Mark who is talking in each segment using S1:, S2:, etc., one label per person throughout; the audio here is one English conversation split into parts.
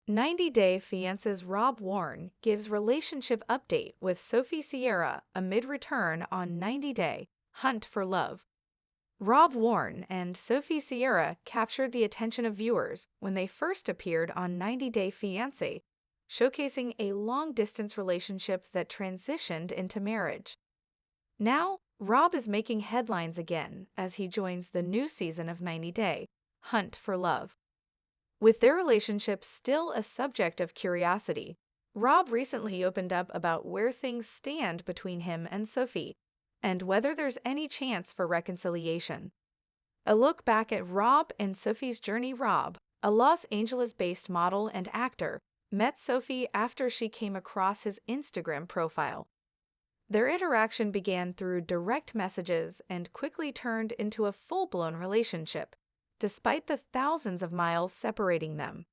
S1: 90-Day Fiance's Rob Warne gives relationship update with Sophie Sierra amid return on 90-Day Hunt for Love. Rob Warne and Sophie Sierra captured the attention of viewers when they first appeared on 90-Day Fiancé, showcasing a long-distance relationship that transitioned into marriage. Now, Rob is making headlines again as he joins the new season of 90-Day Hunt for Love. With their relationship still a subject of curiosity, Rob recently opened up about where things stand between him and Sophie, and whether there's any chance for reconciliation. A look back at Rob and Sophie's journey. Rob, a Los Angeles-based model and actor, met Sophie after she came across his Instagram profile. Their interaction began through direct messages and quickly turned into a full-blown relationship, despite the thousands of miles separating them.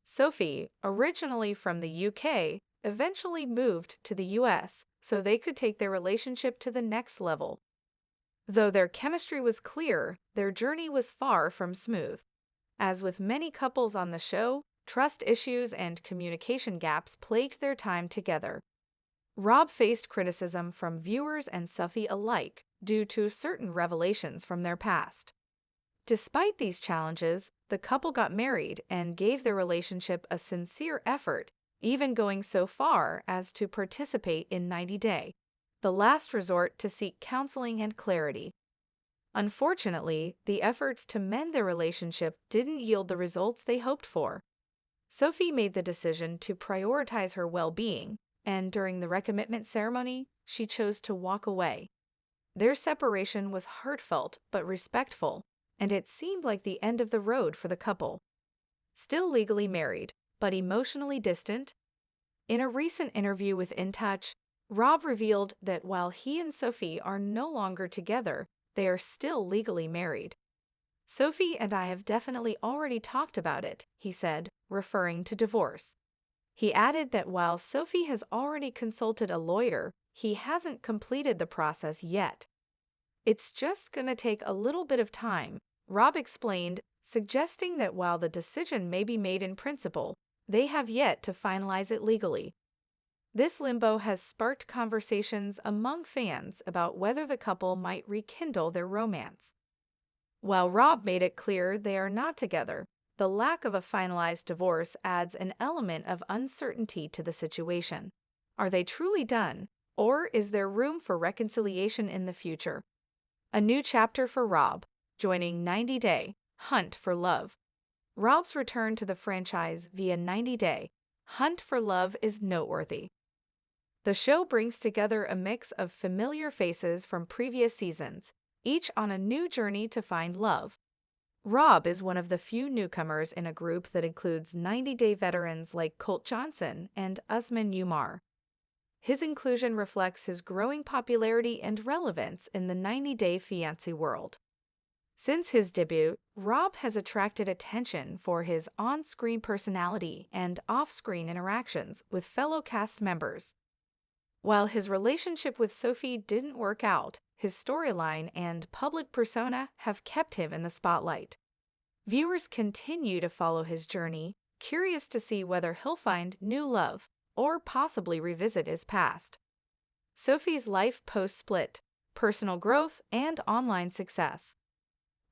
S1: Sophie, originally from the UK, eventually moved to the US so they could take their relationship to the next level. Though their chemistry was clear, their journey was far from smooth. As with many couples on the show, trust issues and communication gaps plagued their time together. Rob faced criticism from viewers and Sophie alike due to certain revelations from their past. Despite these challenges, the couple got married and gave their relationship a sincere effort, even going so far as to participate in 90-Day, the last resort to seek counseling and clarity. Unfortunately, the efforts to mend their relationship didn't yield the results they hoped for. Sophie made the decision to prioritize her well-being, and during the recommitment ceremony, she chose to walk away. Their separation was heartfelt but respectful, and it seemed like the end of the road for the couple. Still legally married, but emotionally distant? In a recent interview with In Touch, Rob revealed that while he and Sophie are no longer together, they are still legally married. "Sophie and I have definitely already talked about it," he said, referring to divorce. He added that while Sophie has already consulted a lawyer, he hasn't completed the process yet. "It's just gonna take a little bit of time," Rob explained, suggesting that while the decision may be made in principle, they have yet to finalize it legally. This limbo has sparked conversations among fans about whether the couple might rekindle their romance. While Rob made it clear they are not together, the lack of a finalized divorce adds an element of uncertainty to the situation. Are they truly done, or is there room for reconciliation in the future? A new chapter for Rob, joining 90-Day Hunt for Love. Rob's return to the franchise via 90-Day Hunt for Love is noteworthy. The show brings together a mix of familiar faces from previous seasons, each on a new journey to find love. Rob is one of the few newcomers in a group that includes 90-Day veterans like Colt Johnson and Usman Umar. His inclusion reflects his growing popularity and relevance in the 90-Day Fiancé world. Since his debut, Rob has attracted attention for his on-screen personality and off-screen interactions with fellow cast members. While his relationship with Sophie didn't work out, his storyline and public persona have kept him in the spotlight. Viewers continue to follow his journey, curious to see whether he'll find new love or possibly revisit his past. Sophie's life post-split, personal growth, and online success.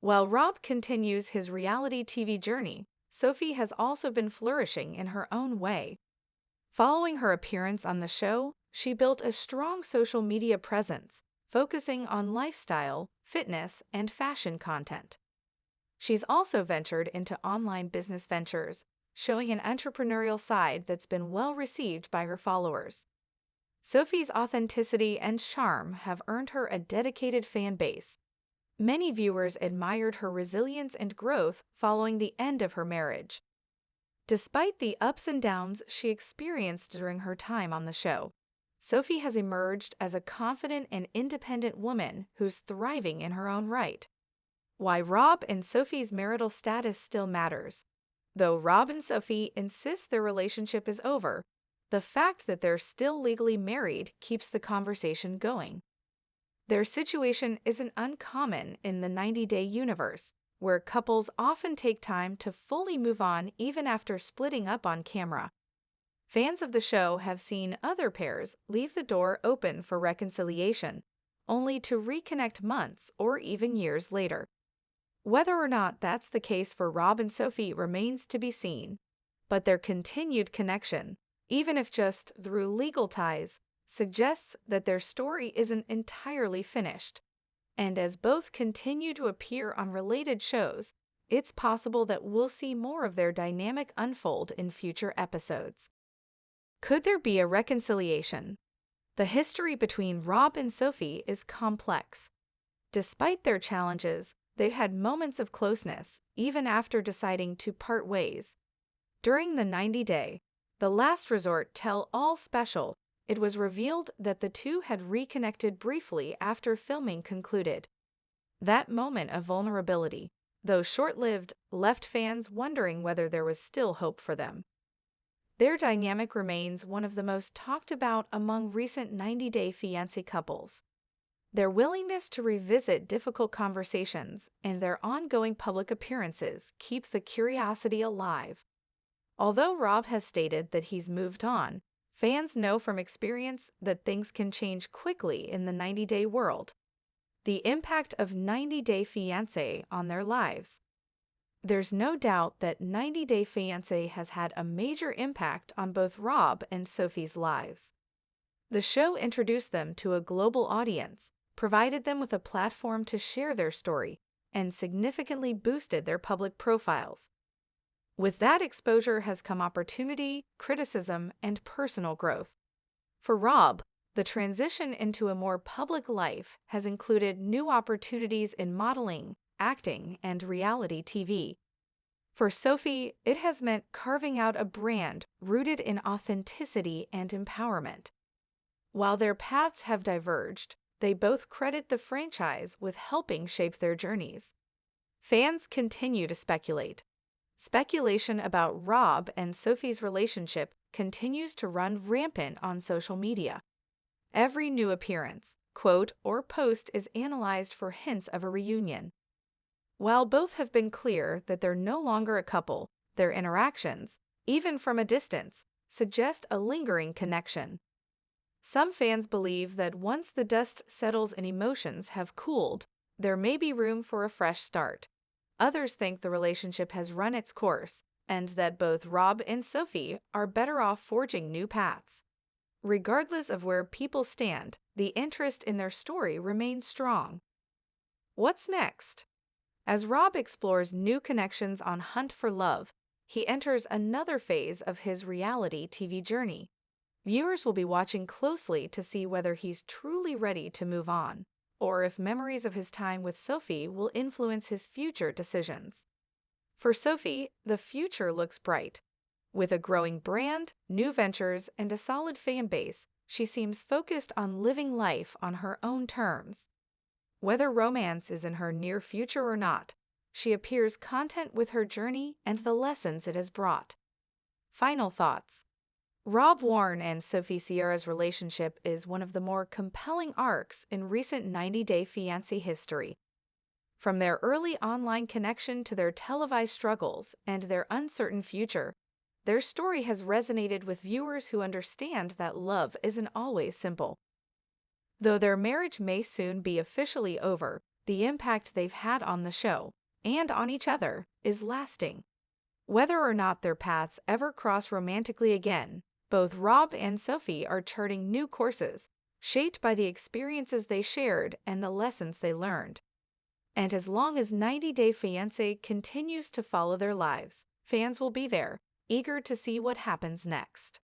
S1: While Rob continues his reality TV journey, Sophie has also been flourishing in her own way. Following her appearance on the show, she built a strong social media presence, focusing on lifestyle, fitness, and fashion content. She's also ventured into online business ventures, showing an entrepreneurial side that's been well received by her followers. Sophie's authenticity and charm have earned her a dedicated fan base. Many viewers admired her resilience and growth following the end of her marriage. Despite the ups and downs she experienced during her time on the show, Sophie has emerged as a confident and independent woman who's thriving in her own right. Why Rob and Sophie's marital status still matters. Though Rob and Sophie insist their relationship is over, the fact that they're still legally married keeps the conversation going. Their situation isn't uncommon in the 90-Day universe, where couples often take time to fully move on even after splitting up on camera. Fans of the show have seen other pairs leave the door open for reconciliation, only to reconnect months or even years later. Whether or not that's the case for Rob and Sophie remains to be seen, but their continued connection, even if just through legal ties, suggests that their story isn't entirely finished. And as both continue to appear on related shows, it's possible that we'll see more of their dynamic unfold in future episodes. Could there be a reconciliation? The history between Rob and Sophie is complex. Despite their challenges, they've had moments of closeness, even after deciding to part ways. During the 90-day, the last resort tell-all special, it was revealed that the two had reconnected briefly after filming concluded. That moment of vulnerability, though short-lived, left fans wondering whether there was still hope for them. Their dynamic remains one of the most talked about among recent 90-day fiancé couples. Their willingness to revisit difficult conversations and their ongoing public appearances keep the curiosity alive. Although Rob has stated that he's moved on, fans know from experience that things can change quickly in the 90-day world. The impact of 90-day fiancé on their lives. There's no doubt that 90-day fiancé has had a major impact on both Rob and Sophie's lives. The show introduced them to a global audience, provided them with a platform to share their story, and significantly boosted their public profiles. With that exposure has come opportunity, criticism, and personal growth. For Rob, the transition into a more public life has included new opportunities in modeling, acting, and reality TV. For Sophie, it has meant carving out a brand rooted in authenticity and empowerment. While their paths have diverged, they both credit the franchise with helping shape their journeys. Fans continue to speculate. Speculation about Rob and Sophie's relationship continues to run rampant on social media. Every new appearance, quote, or post is analyzed for hints of a reunion. While both have been clear that they're no longer a couple, their interactions, even from a distance, suggest a lingering connection. Some fans believe that once the dust settles and emotions have cooled, there may be room for a fresh start. Others think the relationship has run its course, and that both Rob and Sophie are better off forging new paths. Regardless of where people stand, the interest in their story remains strong. What's next? As Rob explores new connections on Hunt for Love, he enters another phase of his reality TV journey. Viewers will be watching closely to see whether he's truly ready to move on, or if memories of his time with Sophie will influence his future decisions. For Sophie, the future looks bright. With a growing brand, new ventures, and a solid fan base, she seems focused on living life on her own terms. Whether romance is in her near future or not, she appears content with her journey and the lessons it has brought. Final thoughts. Rob Warne and Sophie Sierra's relationship is one of the more compelling arcs in recent 90-day fiancé history. From their early online connection to their televised struggles and their uncertain future, their story has resonated with viewers who understand that love isn't always simple. Though their marriage may soon be officially over, the impact they've had on the show, and on each other, is lasting. Whether or not their paths ever cross romantically again, both Rob and Sophie are charting new courses, shaped by the experiences they shared and the lessons they learned. And as long as 90-Day Fiancé continues to follow their lives, fans will be there, eager to see what happens next.